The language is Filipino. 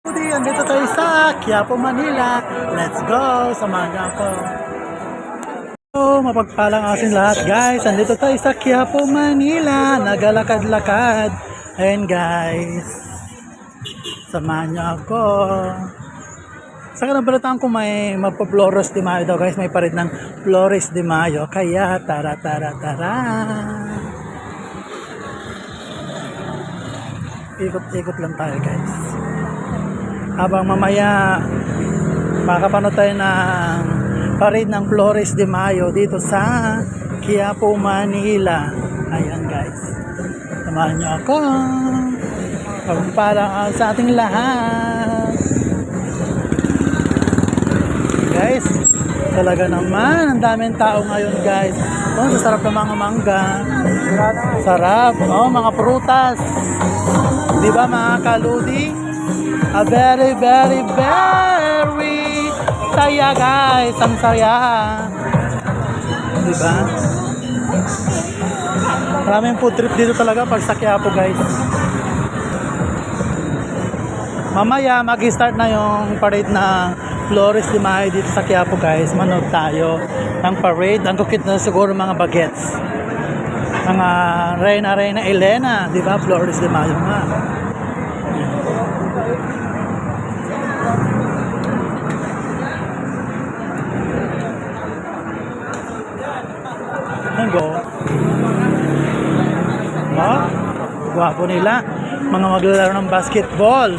Andito tayo sa Quiapo, Manila. Let's go! Samahan niyo ako. So, mapagpalang asin lahat guys. Andito tayo sa Quiapo, Manila. Nagalakad-lakad. Ayan guys. Samahan niyo ako. Saka nabalitaan ko may magpa-Flores de Mayo daw guys. May parid ng Flores de Mayo. Kaya tara. Ikot-ikot lang tayo guys. Habang mamaya makakapanood tayo ng parade ng Flores de Mayo dito sa Quiapo, Manila. Ayan guys, samahan nyo ako para sa ating lahat guys. Talaga naman ang daming tao ngayon guys. Sarap ng mga mangga, sarap, mga prutas, di ba mga kaludi? Very saya guys, ang saya, diba? Maraming food trip dito talaga pag sa Quiapo guys. Mamaya mag-start na yung parade na Flores de Mayo dito sa Quiapo guys. Manood tayo ng parade. Ang kukit na siguro mga bagets, mga Reyna Elena, diba? Flores de Mayo nga. Go. Gwapo nila. Mga maglalaro ng basketball.